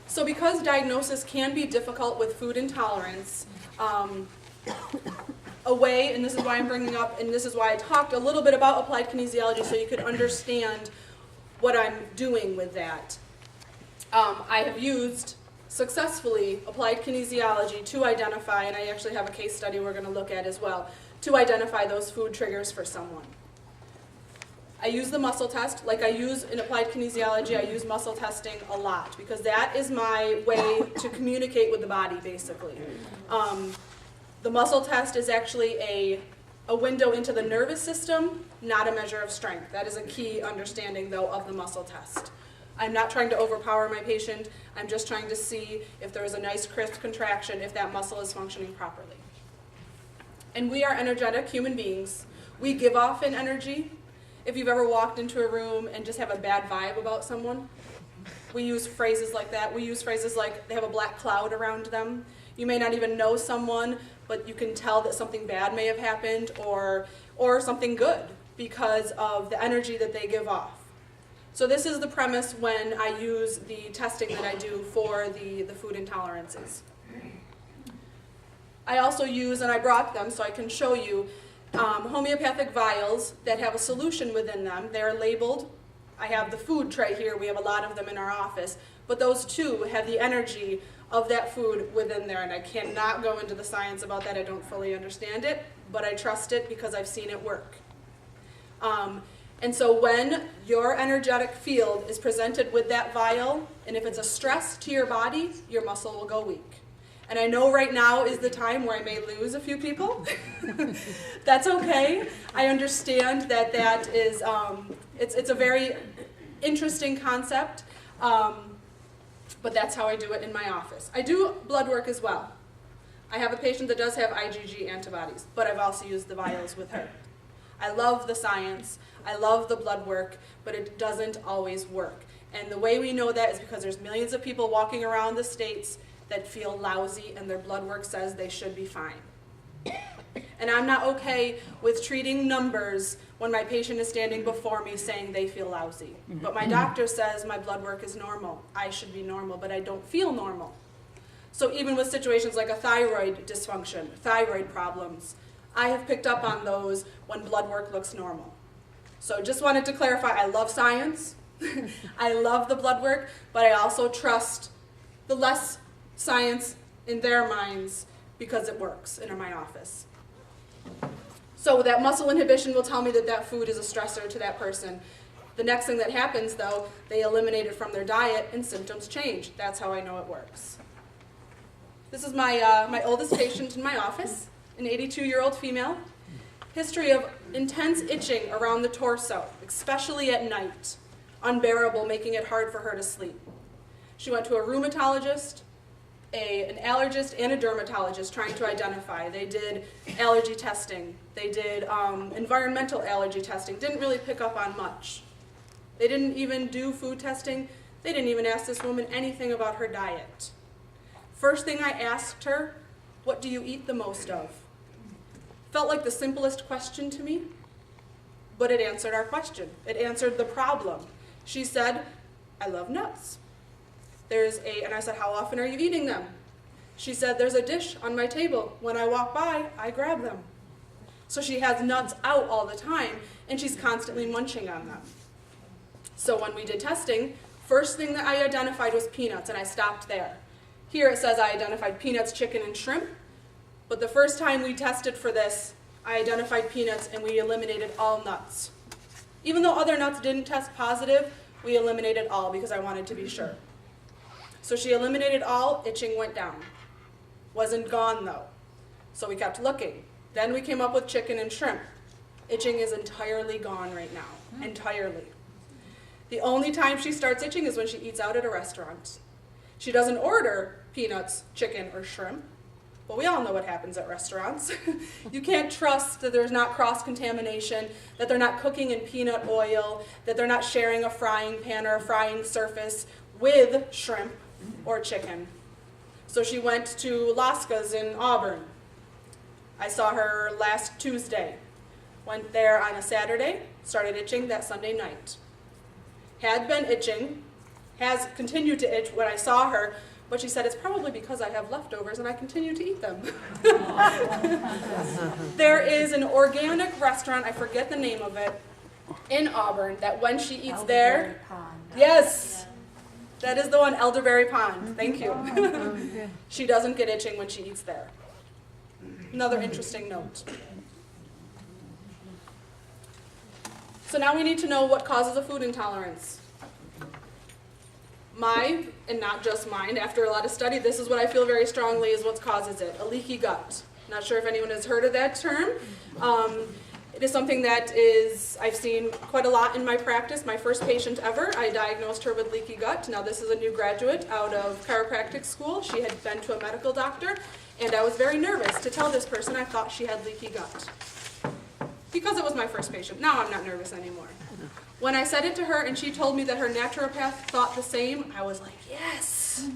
So because diagnosis can be difficult with food intolerance, a way, and this is why I'm bringing up, and this is why I talked a little bit about applied kinesiology so you could understand what I'm doing with that. I have used successfully applied kinesiology to identify, and I actually have a case study we're going to look at as well, to identify those food triggers for someone. I use the muscle test. Like I use in applied kinesiology, I use muscle testing a lot because that is my way to communicate with the body, basically. The muscle test is actually a window into the nervous system, not a measure of strength. That is a key understanding, though, of the muscle test. I'm not trying to overpower my patient. I'm just trying to see if there is a nice crisp contraction, if that muscle is functioning properly. And we are energetic human beings. We give off an energy. If you've ever walked into a room and just have a bad vibe about someone, we use phrases like that. We use phrases like they have a black cloud around them. You may not even know someone, but you can tell that something bad may have happened or something good because of the energy that they give off. So this is the premise when I use the testing that I do for the food intolerances. I also use, and I brought them so I can show you, homeopathic vials that have a solution within them. They're labeled. I have the food tray here. We have a lot of them in our office. But those two have the energy of that food within there. And I cannot go into the science about that. I don't fully understand it. But I trust it because I've seen it work. And so when your energetic field is presented with that vial, and if it's a stress to your body, your muscle will go weak. And I know right now is the time where I may lose a few people. That's okay. I understand that that is, it's a very interesting concept, but that's how I do it in my office. I do blood work as well. I have a patient that does have IgG antibodies, but I've also used the vials with her. I love the science, I love the blood work, but it doesn't always work. And the way we know that is because there's millions of people walking around the states that feel lousy and their blood work says they should be fine. And I'm not okay with treating numbers when my patient is standing before me saying they feel lousy. But my doctor says my blood work is normal. I should be normal, but I don't feel normal. So even with situations like a thyroid dysfunction, thyroid problems, I have picked up on those when blood work looks normal. So just wanted to clarify, I love science, I love the blood work, but I also trust the less science in their minds because it works in my office. So that muscle inhibition will tell me that that food is a stressor to that person. The next thing that happens, though, they eliminate it from their diet and symptoms change. That's how I know it works. This is my oldest patient in my office, an 82-year-old female. History of intense itching around the torso, especially at night. Unbearable, making it hard for her to sleep. She went to a rheumatologist, an allergist, and a dermatologist trying to identify. They did allergy testing. They did environmental allergy testing. Didn't really pick up on much. They didn't even do food testing. They didn't even ask this woman anything about her diet. First thing I asked her, what do you eat the most of? Felt like the simplest question to me, but it answered our question. It answered the problem. She said, I love nuts. And I said, how often are you eating them? She said, there's a dish on my table. When I walk by, I grab them. So she has nuts out all the time, and she's constantly munching on them. So when we did testing, first thing that I identified was peanuts, and I stopped there. Here it says I identified peanuts, chicken, and shrimp, but the first time we tested for this, I identified peanuts, and we eliminated all nuts. Even though other nuts didn't test positive, we eliminated all because I wanted to be sure. So she eliminated all, itching went down. Wasn't gone though. So we kept looking. Then we came up with chicken and shrimp. Itching is entirely gone right now, entirely. The only time she starts itching is when she eats out at a restaurant. She doesn't order peanuts, chicken, or shrimp, but we all know what happens at restaurants. You can't trust that there's not cross-contamination, that they're not cooking in peanut oil, that they're not sharing a frying pan or a frying surface with shrimp or chicken. So she went to Laska's in Auburn. I saw her last Tuesday. Went there on a Saturday, started itching that Sunday night. Had been itching, has continued to itch when I saw her, but she said it's probably because I have leftovers and I continue to eat them. There is an organic restaurant, I forget the name of it, in Auburn, that when she eats there, yes, that is the one, Elderberry Pond, thank you. She doesn't get itching when she eats there. Another interesting note. So now we need to know what causes a food intolerance. And not just mine, after a lot of study, this is what I feel very strongly is what causes it, a leaky gut. Not sure if anyone has heard of that term. It is something that I've seen quite a lot in my practice. My first patient ever, I diagnosed her with leaky gut. Now this is a new graduate out of chiropractic school. She had been to a medical doctor, and I was very nervous to tell this person I thought she had leaky gut. Because it was my first patient. Now I'm not nervous anymore. When I said it to her and she told me that her naturopath thought the same, I was like, yes,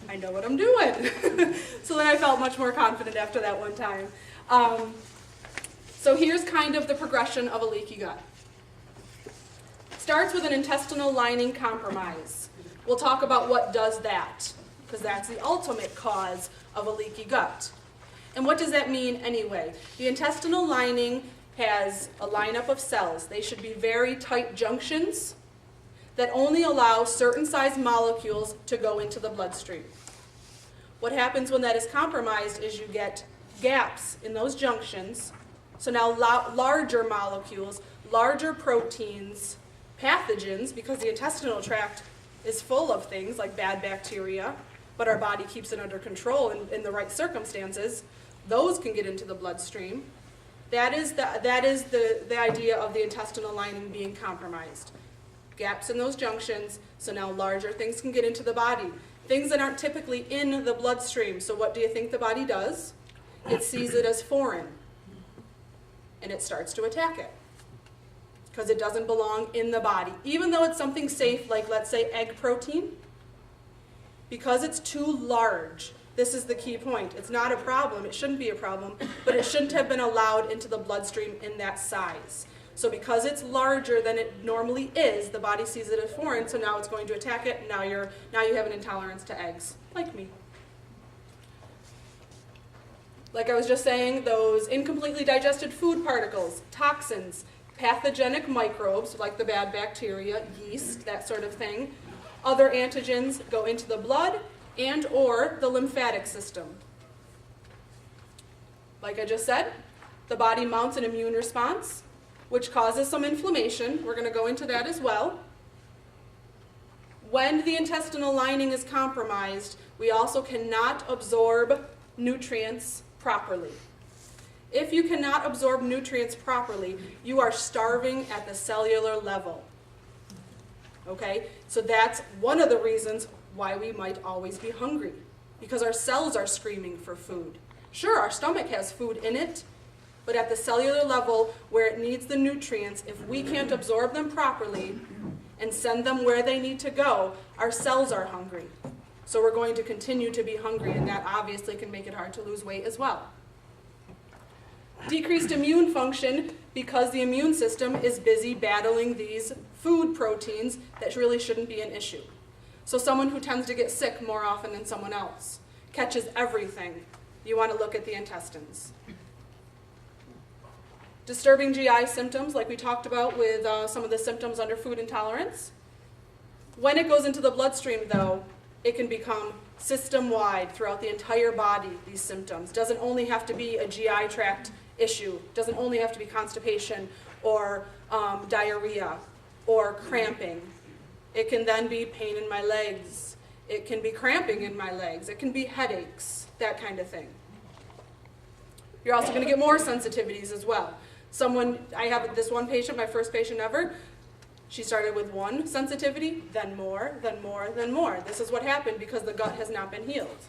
I know what I'm doing. So then I felt much more confident after that one time. So here's kind of the progression of a leaky gut. Starts with an intestinal lining compromise. We'll talk about what does that, because that's the ultimate cause of a leaky gut. And what does that mean anyway? The intestinal lining has a lineup of cells. They should be very tight junctions that only allow certain size molecules to go into the bloodstream. What happens when that is compromised is you get gaps in those junctions. So now larger molecules, larger proteins, pathogens, because the intestinal tract is full of things like bad bacteria, but our body keeps it under control in the right circumstances, those can get into the bloodstream. That is the idea of the intestinal lining being compromised. Gaps in those junctions, so now larger things can get into the body. Things that aren't typically in the bloodstream. So what do you think the body does? It sees it as foreign, and it starts to attack it because it doesn't belong in the body. Even though it's something safe, like let's say egg protein, because it's too large. This is the key point. It's not a problem. It shouldn't be a problem, but it shouldn't have been allowed into the bloodstream in that size. So because it's larger than it normally is, the body sees it as foreign, so now it's going to attack it, and now you have an intolerance to eggs, like me. Like I was just saying, those incompletely digested food particles, toxins, pathogenic microbes like the bad bacteria, yeast, that sort of thing, other antigens go into the blood and or the lymphatic system. Like I just said, the body mounts an immune response, which causes some inflammation. We're going to go into that as well. When the intestinal lining is compromised, we also cannot absorb nutrients properly. If you cannot absorb nutrients properly, you are starving at the cellular level. Okay? So that's one of the reasons why we might always be hungry, because our cells are screaming for food. Sure, our stomach has food in it, but at the cellular level where it needs the nutrients, if we can't absorb them properly and send them where they need to go, our cells are hungry. So we're going to continue to be hungry, and that obviously can make it hard to lose weight as well. Decreased immune function, because the immune system is busy battling these food proteins that really shouldn't be an issue. So someone who tends to get sick more often than someone else, catches everything, you want to look at the intestines. Disturbing GI symptoms, like we talked about with some of the symptoms under food intolerance. When it goes into the bloodstream, though, it can become system-wide throughout the entire body, these symptoms. Doesn't only have to be a GI tract issue. Doesn't only have to be constipation or diarrhea or cramping. It can then be pain in my legs. It can be cramping in my legs. It can be headaches, that kind of thing. You're also going to get more sensitivities as well. I have this one patient, my first patient ever, she started with one sensitivity, then more, then more, then more. This is what happened because the gut has not been healed.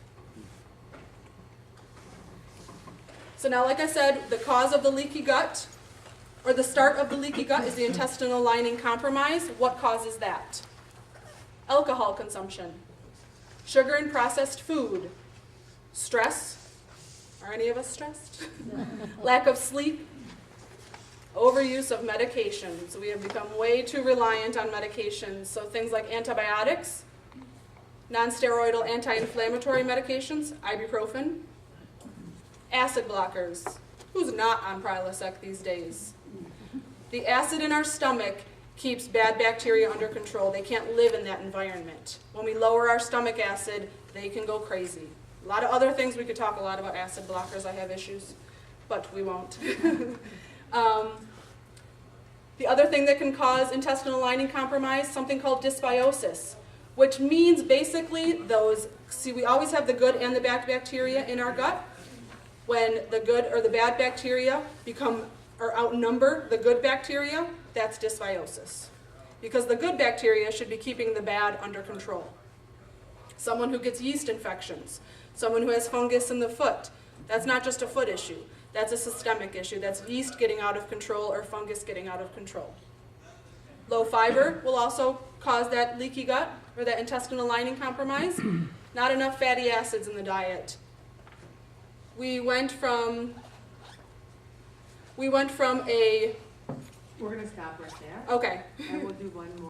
So now, like I said, the cause of the leaky gut, or the start of the leaky gut, is the intestinal lining compromise. What causes that? Alcohol consumption, sugar and processed food, stress. Are any of us stressed? Lack of sleep, overuse of medications. We have become way too reliant on medications. So things like antibiotics, Non-steroidal anti-inflammatory medications, ibuprofen. Acid blockers. Who's not on Prilosec these days? The acid in our stomach keeps bad bacteria under control. They can't live in that environment. When we lower our stomach acid, they can go crazy. A lot of other things, we could talk a lot about acid blockers. I have issues, but we won't. The other thing that can cause intestinal lining compromise, something called dysbiosis, which means basically we always have the good and the bad bacteria in our gut. When the good or the bad bacteria outnumber the good bacteria, that's dysbiosis. Because the good bacteria should be keeping the bad under control. Someone who gets yeast infections, someone who has fungus in the foot, that's not just a foot issue. That's a systemic issue. That's yeast getting out of control or fungus getting out of control. Low fiber will also cause that leaky gut or that intestinal lining compromise. Not enough fatty acids in the diet. We went from a... We're going to stop right there. Okay. And we'll do one more.